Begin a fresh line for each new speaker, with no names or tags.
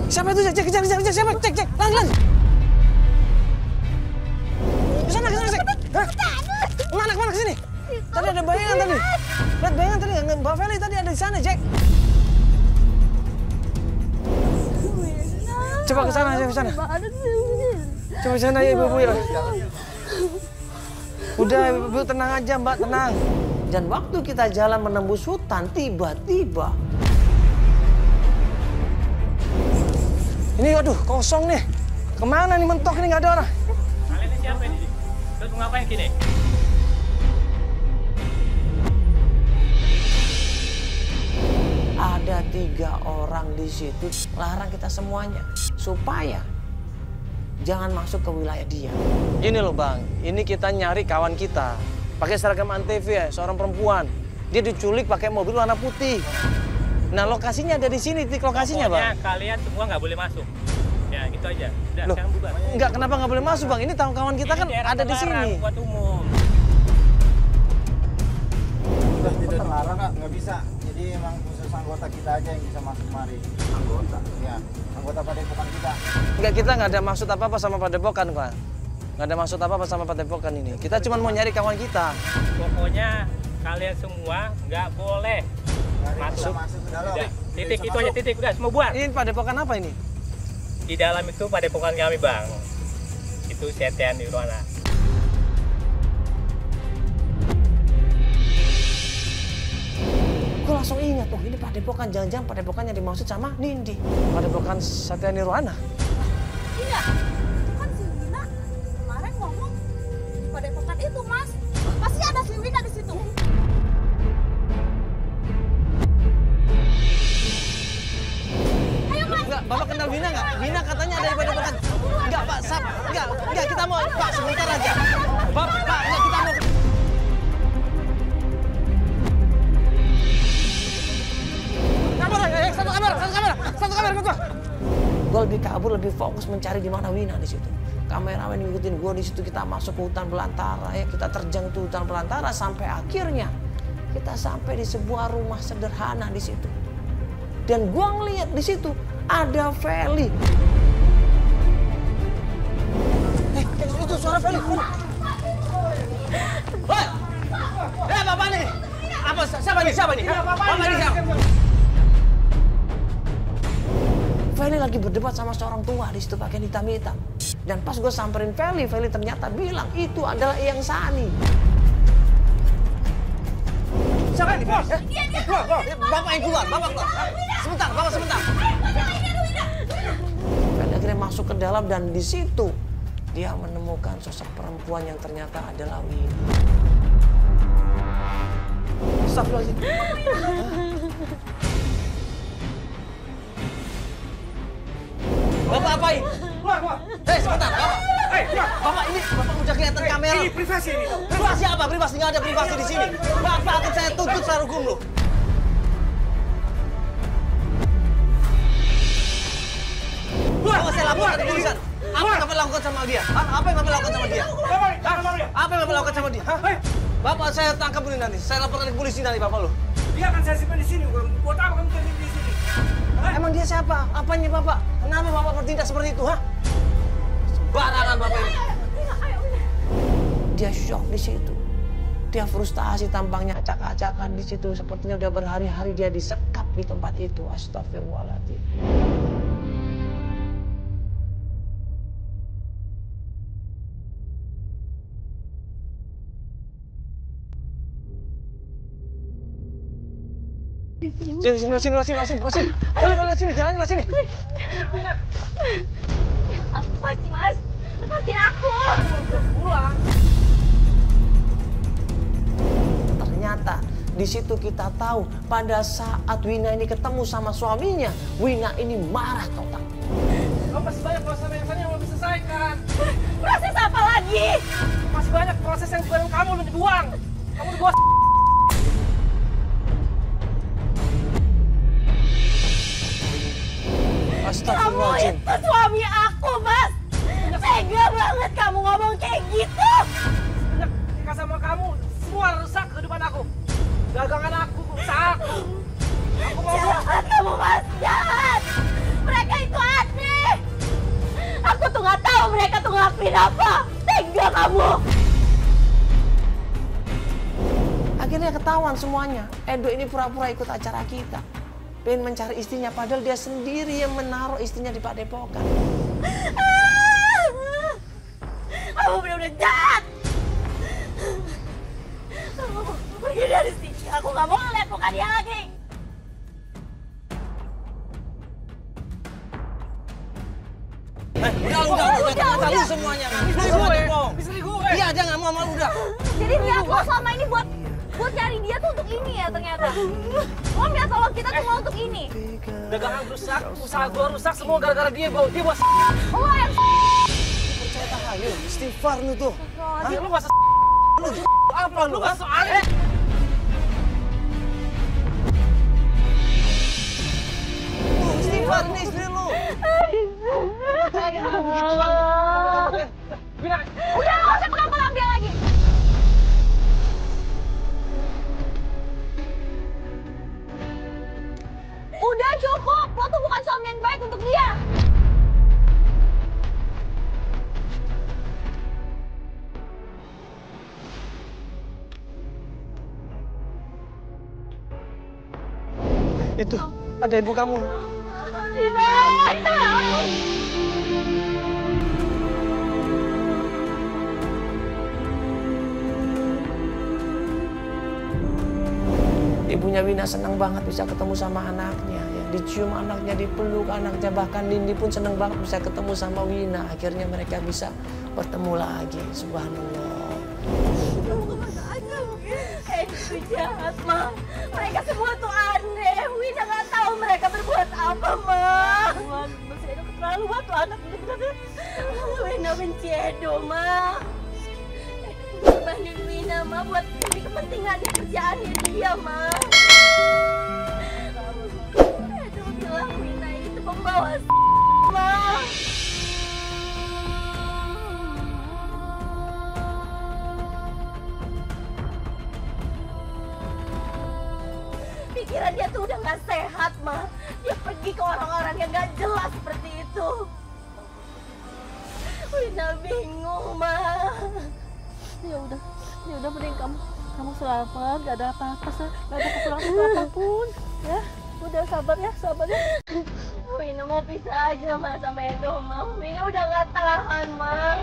Siapa itu? Cek, kejar, siapa? Cek, lari. Ke sana, Cek. Hah? Kemana ke sini? Tadi ada bayangan tadi. Lihat bayangan tadi, Mbak Feli tadi ada di sana, Cek. Coba ke sana, Cek, ke sana. Coba ke sana ya, Ibu ya. Udah, Ibu tenang aja, Mbak, tenang. Dan waktu kita jalan menembus hutan, tiba-tiba ini aduh kosong nih. Kemana nih mentok ini nggak ada orang?
Kalian ini siapa ini? Terus mau ngapain gini?
Ada 3 orang di situ, larang kita semuanya supaya jangan masuk ke wilayah dia. Gini loh Bang, ini kita nyari kawan kita pakai seragam Antv ya, seorang perempuan. Dia diculik pakai mobil warna putih. Nah lokasinya ada di sini, titik lokasinya Bang.
Pokoknya kalian semua nggak boleh masuk. Ya gitu aja. Udah,
Loh,
sekarang bubar.
Enggak, kenapa nggak boleh masuk Bang? Ini kawan kita kan ada di sini.
Buat umum.
Itu terlarang nggak bisa. Jadi emang khusus anggota kita aja yang bisa masuk mari. Anggota? Ya, anggota padepokan kita.
Enggak, kita nggak ada maksud apa-apa sama padepokan Pak. Nggak ada maksud apa-apa sama padepokan ini. Kita cuma mau nyari kawan kita.
Pokoknya kalian semua nggak boleh masuk.
Ke dalam.
Udah, titik itu aja, titik. Udah, semua buat.
Ini padepokan apa ini?
Di dalam itu padepokan kami, Bang. Itu Setia Nirwana.
Gue langsung ingat, oh ini padepokan, jangan-jangan padepokan yang dimaksud sama Nindi. Padepokan Setia Nirwana.
Iya, kan si Wina kemarin ngomong di padepokan itu, Mas. Pasti ada si Wina di situ. Ayo, Mas.
Enggak, Bapak kenal Wina nggak? Wina katanya ada di padepokan. Enggak, Pak, enggak, kita mau, Pak, sebentar aja. Pak, enggak, kita mau. Satu kamar, gue lebih kabur, lebih fokus mencari di mana Wina di situ. Kameramen ngikutin gue di situ, kita masuk ke hutan belantara, ya kita terjang ke hutan belantara sampai akhirnya kita sampai di sebuah rumah sederhana di situ. Dan gue ngeliat di situ ada Feli. Itu suara Feli. Woi, bapak nih. Apa? Siapa nih? Bapak nih siapa? Feli lagi berdebat sama seorang tua di situ pakai hitam-hitam. Dan pas gue samperin Feli ternyata bilang itu adalah Eyang Sani. Siapa ini? Dia. Bapak yang keluar, Bapak keluar. Sebentar, Bapak sebentar. Feli akhirnya masuk ke dalam dan di situ dia menemukan sosok perempuan yang ternyata adalah Wina. Astagfirullahaladzim. Bapak apain?
Keluar.
Hei, sebentar, Bapak. Bapak ini, Bapak udah kelihatan kamera.
Ini privasi ini.
Privasi apa? Privasi nggak ada privasi di sini. Bapak akan saya tuntut secara hukum loh. Bapak saya laporkan ke polisian. Apa yang Bapak lakukan sama dia? Apa yang Bapak lakukan sama dia? Apa yang Bapak lakukan sama dia? Bapak saya tangkap ini nanti. Saya laporkan ke polisi nanti Bapak lo.
Dia akan saya simpan di sini. Buat apa kamu kerja di sini?
Emang dia siapa? Apanya Bapak? Kenapa Bapak bertindak seperti itu, ha? Sembarangan Bapak ini. Dia shock di situ. Dia frustasi tampangnya acak-acakan di situ. Sepertinya udah berhari-hari dia disekap di tempat itu. Astagfirullahaladzim. Sini. Jalan sini.
Apa sih, Mas? Lepasin aku.
Pulang. Ternyata di situ kita tahu pada saat Wina ini ketemu sama suaminya, Wina ini marah total.
Kamu masih banyak proses yang belum diselesaikan.
Proses apa lagi?
Masih banyak proses yang sebelum kamu belum dibuang. Kamu dibuang.
Astagfirullahaladzim.
Kamu itu suami aku, Mas. Tega banget kamu ngomong kayak gitu.
Sejak nikah sama kamu, semua rusak kehidupan aku. Dagangan aku, usaha aku. Aku mau
Jahat kamu, Mas. Jahat. Mereka itu mereka tuh ngelakuin apa? Tega kamu!
Akhirnya ketahuan semuanya. Edo ini pura-pura ikut acara kita. Pengen mencari istrinya, padahal dia sendiri yang menaruh istrinya di padepokan.
Kamu benar-benar jahat! Pergi dari sini, aku gak mau ngeliat muka dia lagi!
Udah, lu semuanya kan. Istri gue. Iya, dia nggak mau sama lu udah.
Jadi niat lo selama ini buat nyari dia tuh untuk ini ya ternyata. Lo niat tolong kita cuma untuk ini.
Dagangan rusak, usaha gua rusak semua gara-gara dia buat
Lo yang
Percaya tahayu, istighfar lu tuh.
lu masa lu apa lu? Soalnya
Istighfar nih istri lu.
Udah gak usah pegang-pegang dia lagi. Udah cukup, lo tuh bukan suami yang baik untuk dia.
Itu, ada ibu kamu. Ibunya Wina senang banget bisa ketemu sama anaknya, ya. Dicium anaknya, dipeluk anaknya, bahkan Nindi pun senang banget bisa ketemu sama Wina. Akhirnya mereka bisa bertemu lagi, subhanallah.
Kamu kemana aja? Itu jahat, Ma. Mereka semua tuh aneh. Wina nggak tahu mereka berbuat apa, Ma. Masih Edo keterlaluan tuh anak bener-bener. Wina benci Edo, Ma. Banding Wina, Ma, buat demi kepentingan kerjaannya dia, Ma. Edo bilang Wina itu pembawa Ma. Pikiran dia tuh udah gak sehat, Ma. Dia pergi ke orang-orang yang gak jelas seperti itu. Wina bingung, Ma. Ya udah mending kamu selamat, gak ada apa-apa, gak ada kekurangan apapun, ya. Udah sabar ya. Wina mau pisah aja, Ma, sama Edo, Ma. Wina udah gak tahan, Ma.